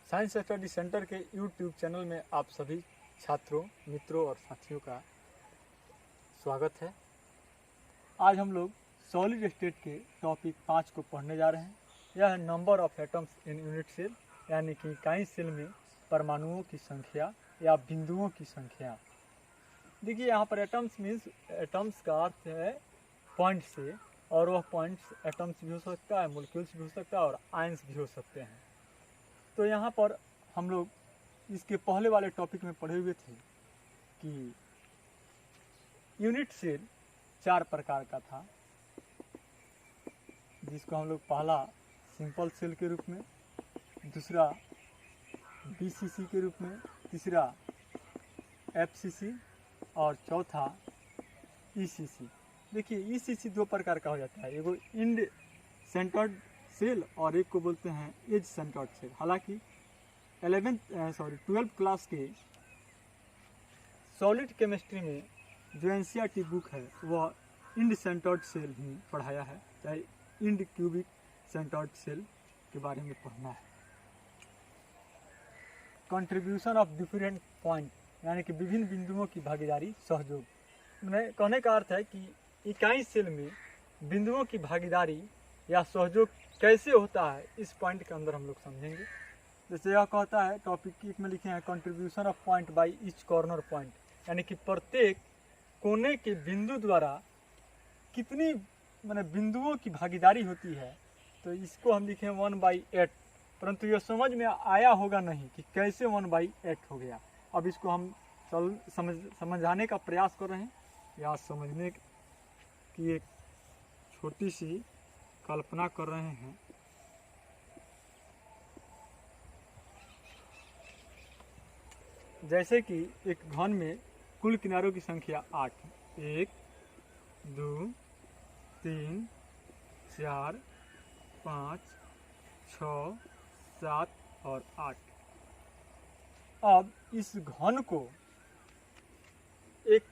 Science study centre के YouTube channel में आप सभी छात्रों, मित्रों और साथियों का स्वागत है। आज हम लोग सॉलिड स्टेट के टॉपिक 5 को पढ़ने जा रहे हैं। यह है number of atoms in unit cell, यानी कि इकाई सेल में परमाणुओं की संख्या या बिंदुओं की संख्या। देखिए यहाँ पर एटम्स मीन्स एटम्स का अर्थ है पॉइंट से, और वह पॉइंट्स एटम्स भी हो सकता है, मोलिक्यूल्स भी हो सकता है और आयंस भी हो सकते हैं। तो यहाँ पर हम लोग इसके पहले वाले टॉपिक में पढ़े हुए थे कि यूनिट सेल 4 प्रकार का था, जिसको हम लोग पहला सिंपल सेल के रूप में, दूसरा बीसीसी के रूप में, तीसरा एफसीसी और चौथा ईसीसी। देखिए ईसीसी 2 प्रकार का हो जाता है, एगो इंड सेंटर्ड सेल और एक को बोलते हैं एज सेंटर्ड सेल। हालांकि 12th क्लास के सॉलिड केमिस्ट्री में जो एनसीईआरटी बुक है वह इंड सेंटर्ड सेल ही पढ़ाया है, चाहे इंड क्यूबिक सेंटर्ड सेल के बारे में पढ़ना है। कंट्रीब्यूशन ऑफ डिफरेंट पॉइंट, यानी कि विभिन्न बिंदुओं की भागीदारी, सहयोग। मैंने कहने का अर्थ है कि इकाई सेल में बिंदुओं की भागीदारी या सहयोग कैसे होता है, इस पॉइंट के अंदर हम लोग समझेंगे। जैसे यह कहता है टॉपिक 1 में लिखे हैं contribution of point by each corner point, यानी कि प्रत्येक कोने के बिंदु द्वारा कितनी बिंदुओं की भागीदारी होती है। तो इसको हम लिखे 1/8, परंतु यह समझ में आया होगा नहीं कि कैसे 1/8 हो गया। अब इसको हम समझाने का प्रयास कर रहे हैं या समझने की एक छोटी सी कल्पना कर रहे हैं। जैसे कि एक घन में कुल किनारों की संख्या 8 है। 1 2 3 4 5 6 7 और 8। अब इस घन को एक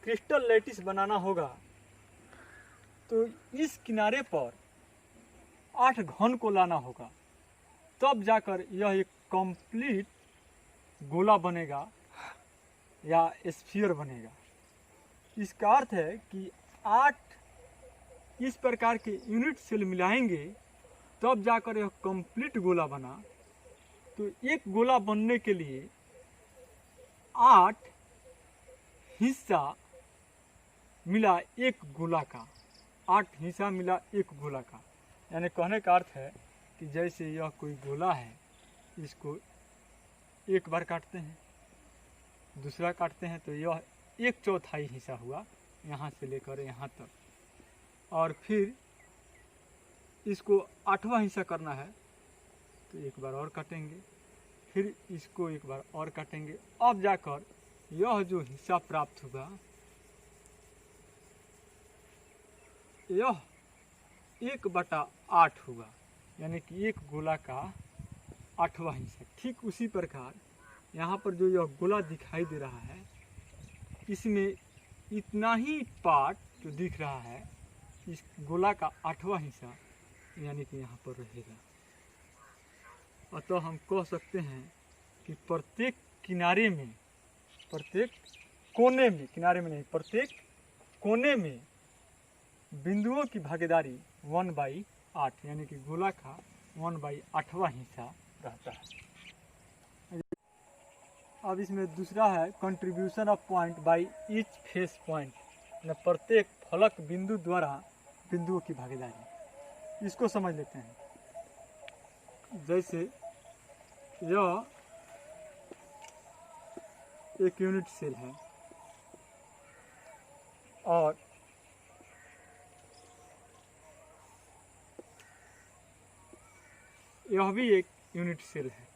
क्रिस्टल लैटिस बनाना होगा, तो इस किनारे पर 8 घन को लाना होगा, तब जाकर यह एक कंप्लीट गोला बनेगा या स्फीयर बनेगा। इसका अर्थ है कि 8 इस प्रकार के यूनिट सेल मिलाएंगे तब जाकर यह कंप्लीट गोला बना। तो एक गोला बनने के लिए 8 हिस्सा मिला एक गोला का, 8 हिस्सा मिला एक गोला का। यानी कहने का अर्थ है कि जैसे यह कोई गोला है, इसको एक बार काटते हैं, दूसरा काटते हैं, तो यह 1/4 हिस्सा हुआ यहाँ से लेकर यहाँ तक, और फिर इसको 8वां हिस्सा करना है तो एक बार और काटेंगे, फिर इसको एक बार और काटेंगे। अब जाकर यह जो हिस्सा प्राप्त होगा यह 1/8 होगा, यानी कि एक गोला का 8वां हिस्सा। ठीक उसी प्रकार यहाँ पर जो यह गोला दिखाई दे रहा है, इसमें इतना ही पार्ट जो दिख रहा है, इस गोला का 8वां हिस्सा यानी कि यहाँ पर रहेगा। अतः हम कह सकते हैं कि प्रत्येक किनारे में, प्रत्येक कोने में, किनारे में नहीं, प्रत्येक कोने में बिंदुओं की भागीदारी 1/8, यानी कि गोला का 1/8वां हिस्सा रहता है। अब इसमें दूसरा है contribution of point by each face point, प्रत्येक फलक बिंदु द्वारा बिंदुओं की भागीदारी। इसको समझ लेते हैं। जैसे यह एक यूनिट सेल है और यह भी एक यूनिट सेल है।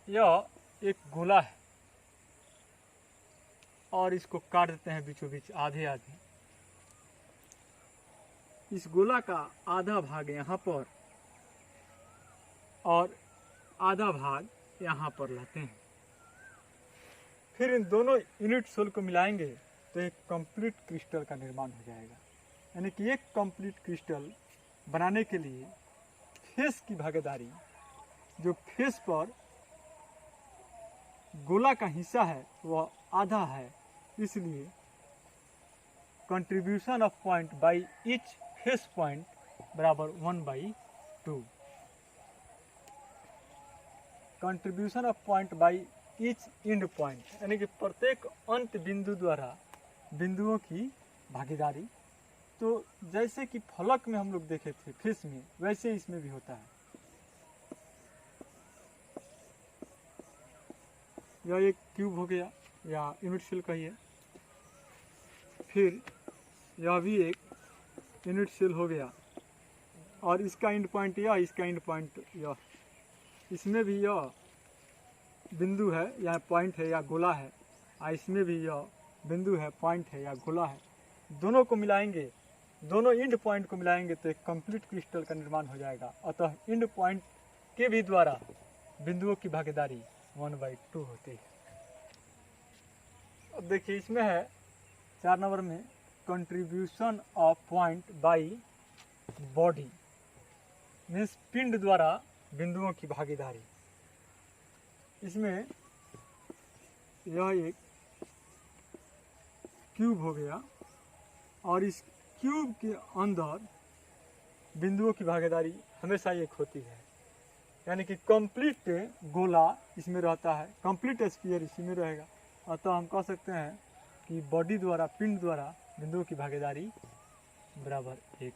यह एक गोला है और इसको काट देते हैं बीचों बीच, आधे आधे। इस गोला का आधा भाग यहाँ पर और आधा भाग यहाँ पर लाते हैं। फिर इन दोनों यूनिट सेल को मिलाएंगे तो एक कंप्लीट क्रिस्टल का निर्माण हो जाएगा। यानी कि एक कंप्लीट क्रिस्टल बनाने के लिए फेस की भागीदारी, जो फेस पर गोला का हिस्सा है वह आधा है, इसलिए contribution of point by each face point बराबर 1/2। Contribution of point by each and point, यानी कि प्रत्येक अंत बिंदु द्वारा बिंदुओं की भागीदारी। तो जैसे कि फलक में हम लोग देखे थे फेस में, वैसे इसमें भी होता है। यह एक क्यूब हो गया या यूनिट सेल कहिए, फिर यह भी एक यूनिट सेल हो गया, और इसका एंड पॉइंट यह, इसका एंड पॉइंट यह, इसमें भी यह बिंदु है या पॉइंट है या गोला है, और इसमें भी यह बिंदु है, पॉइंट है या गोला है। दोनों को मिलाएंगे, दोनों एंड पॉइंट को मिलाएंगे तो एक कंप्लीट क्रिस्टल का निर्माण हो जाएगा। अतः एंड पॉइंट के भी द्वारा बिंदुओं की भागीदारी 1/2 होती है। अब देखिए इसमें है 4 नंबर में contribution of point by body, means पिंड द्वारा बिंदुओं की भागीदारी। इसमें यह एक क्यूब हो गया, और इस क्यूब के अंदर बिंदुओं की भागीदारी हमेशा एक होती है, यानी कि कंप्लीट गोला इसमें रहता है, कंप्लीट स्फीयर इसी में रहेगा। अतः हम कह सकते हैं कि बॉडी द्वारा, पिंड द्वारा बिंदुओं की भागीदारी बराबर 1।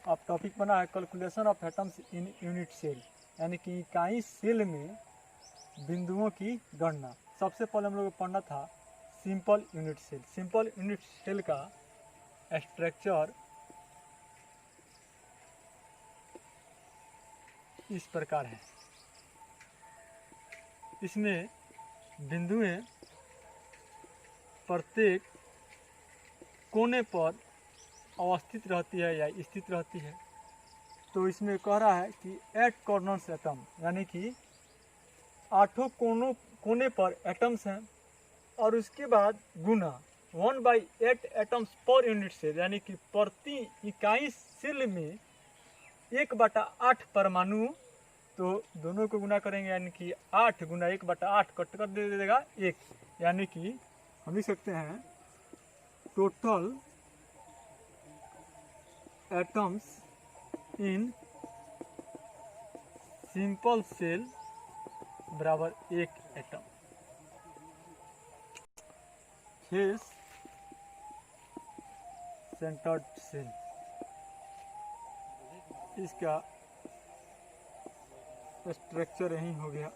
अब टॉपिक बना है calculation of atoms in unit cell, यानी कि इकाई सेल में बिंदुओं की गणना। सबसे पहले हम लोग को पढ़ना था simple unit cell. Simple unit cell का स्ट्रक्चर इस प्रकार है। इसमें बिंदुएं प्रत्येक कोने पर अवस्थित रहती है या स्थित रहती है। तो इसमें कह रहा है कि 8 कॉर्नर्स एटम, यानी कि 8 कोने पर एटम्स हैं, और उसके बाद गुना 1/8 एटम्स पर यूनिट सेल, यानी कि प्रति इकाई सेल में 1/8 परमाणु। तो दोनों को गुना करेंगे, यानी कि 8 गुना 1/8 कट कर दे देगा 1, यानी कि हम लिख सकते हैं total atoms in simple cell बराबर 1 एटम। फेस सेंटर्ड सेल, इसका स्ट्रक्चर यही हो गया।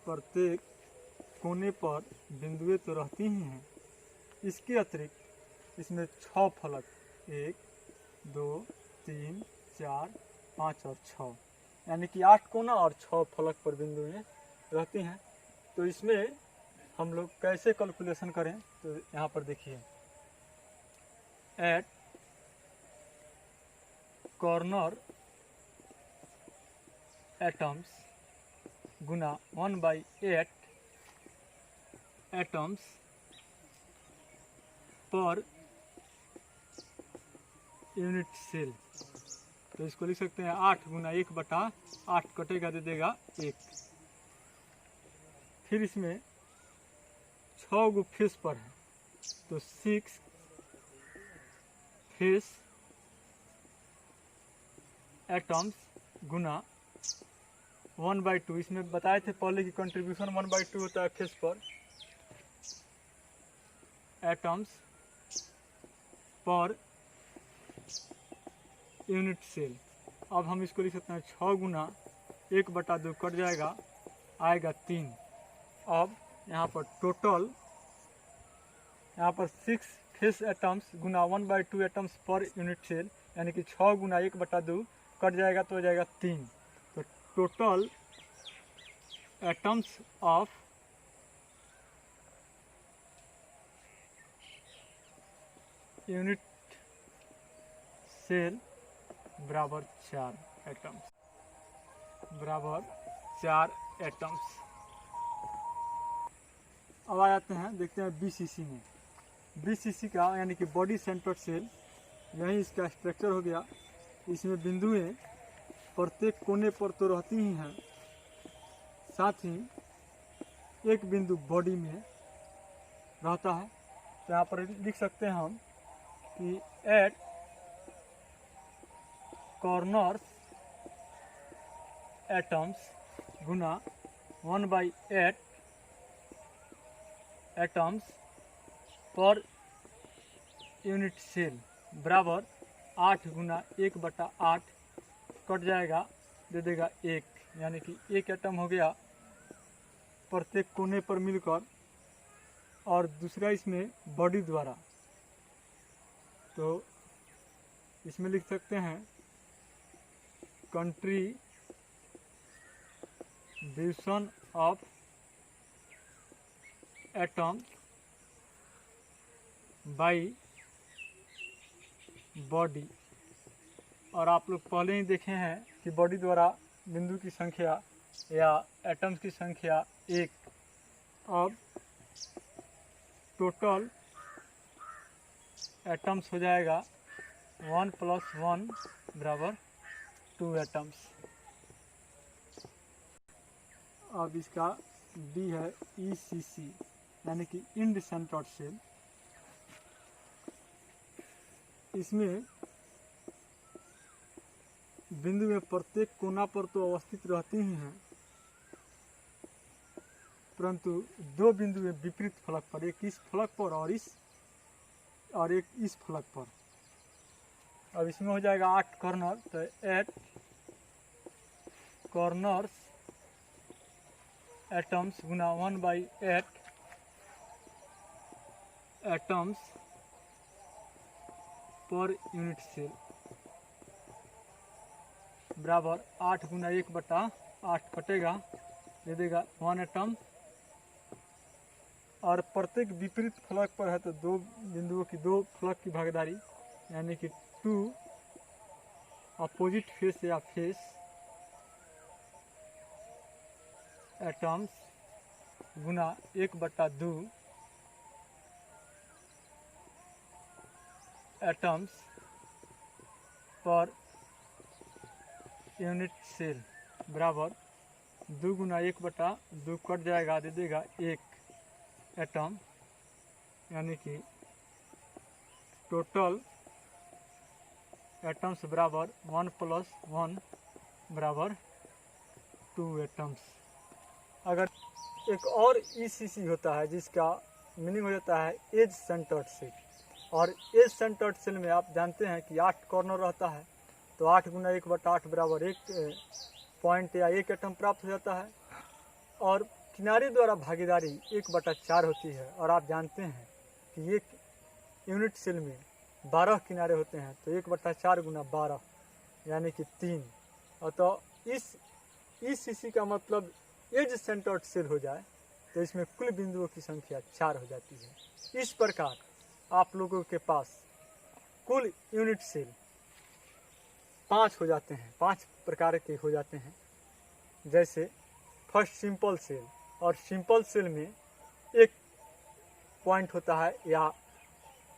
प्रत्येक कोने पर बिंदुएं तो रहती ही हैं, इसके अतिरिक्त इसमें 6 फलक, 1 2 3 4 5 और 6, यानी कि 8 कोना और 6 फलक पर बिंदुएं रहती हैं। तो इसमें हम लोग कैसे कैलकुलेशन करें, तो यहाँ पर देखिए, एट कॉर्नर एटम्स गुना 1/8 एटम्स पर यूनिट सेल। तो इसको लिख सकते हैं 8 गुना 1/8 कटेगा दे देगा 1। फिर इसमें 6 गो फेस पर है, तो 6 फेस एटम्स गुना 1/2। इसमें बताए थे पहले कि कंट्रीब्यूशन 1/2 होता है फेस पर एटम्स पर यूनिट सेल। अब हम इसको लिख सकते हैं 6 गुना 1/2 कट जाएगा, आएगा 3। अब यहाँ पर टोटल, यहाँ पर 6 फेस एटम्स गुना 1/2 एटम्स पर यूनिट सेल, यानी कि 6 गुना 1/2 कट जाएगा तो हो जाएगा 3। तो total atoms of unit cell बराबर 4 एटम्स, बराबर 4 एटम्स। अब आ जाते हैं, देखते हैं बीसीसी में। बीसीसी का यानी कि बॉडी सेंटर्ड सेल यही इसका स्ट्रक्चर हो गया। इसमें बिंदुएं प्रत्येक कोने पर तो रहती ही हैं, साथ ही एक बिंदु बॉडी में रहता है। तो यहाँ पर लिख सकते हैं हम कि एट कॉर्नर्स एटम्स गुना 1/8 एटम्स पर यूनिट सेल बराबर 8 गुना 1/8 कट जाएगा, दे देगा 1, यानी कि 1 एटम हो गया प्रत्येक कोने पर मिलकर, और दूसरा इसमें बॉडी द्वारा। तो इसमें लिख सकते हैं contribution of atom by body. और आप लोग पहले ही देखे हैं कि बॉडी द्वारा बिंदु की संख्या या एटम्स की संख्या 1। अब टोटल एटम्स हो जाएगा 1 + 1 बराबर 2 एटम्स। अब इसका डी है ECC, यानी कि इंड सेंटर्ड सेल। इसमें बिंदु में प्रत्येक कोना पर तो अवस्थित रहती ही हैं, परंतु दो बिंदु में विपरीत फलक पर, एक इस फलक पर और एक इस फलक पर। अब इसमें हो जाएगा 8 कॉर्नर, तो 8 कॉर्नर्स एटम्स गुना 1/8 एटम्स पर यूनिट सेल बराबर 8 गुना 1/8 कटेगा, दे देगा 1 एटम। और प्रत्येक विपरीत फलक पर है तो दो बिंदुओं की, दो फलक की भागीदारी, यानी कि 2 अपोजिट फेस या फेस एटम्स गुना 1/2 एटम्स पर यूनिट सेल बराबर 2 गुना 1/2 कट जाएगा, दे देगा 1 एटम, यानी कि टोटल एटम्स बराबर 1 + 1 बराबर 2 एटम्स। अगर एक और ECC होता है जिसका मीनिंग हो जाता है एज सेंटर्ड सेल। और एज सेंटर्ड सेल में आप जानते हैं कि 8 कॉर्नर रहता है, तो 8 गुना 1/8 बराबर 1 पॉइंट या 1 एटम प्राप्त हो जाता है। और किनारे द्वारा भागीदारी 1/4 होती है, और आप जानते हैं कि एक यूनिट सेल में 12 किनारे होते हैं, तो 1/4 गुना 12 यानी कि 3। और तो इस ECC का मतलब एज सेंटर्ड सेल हो जाए तो इसमें कुल बिंदुओं की संख्या 4 हो जाती है। इस प्रकार आप लोगों के पास कुल यूनिट सेल 5 हो जाते हैं, 5 प्रकार के हो जाते हैं। जैसे फर्स्ट सिंपल सेल, और सिंपल सेल में एक पॉइंट होता है, या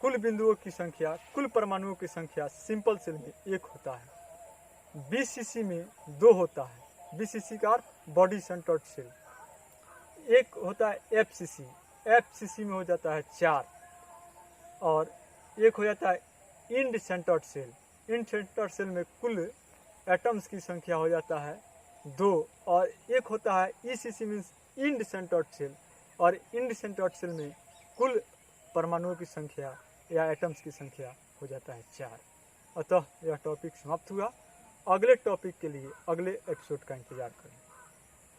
कुल बिंदुओं की संख्या, कुल परमाणुओं की संख्या सिंपल सेल में 1 होता है। BCC में 2 होता है, BCC का बॉडी सेंटर्ड सेल। एक होता है FCC में हो जाता है 4, और एक हो जाता है end centred cell. End centred cell में कुल एटम्स की संख्या हो जाता है 2, और एक होता है ECC means end centred cell, और इंड सेंटर्ड सेल में कुल परमाणुओं की संख्या या एटम्स की संख्या हो जाता है 4। अतः यह टॉपिक समाप्त हुआ। अगले टॉपिक के लिए अगले एपिसोड का इंतजार करें।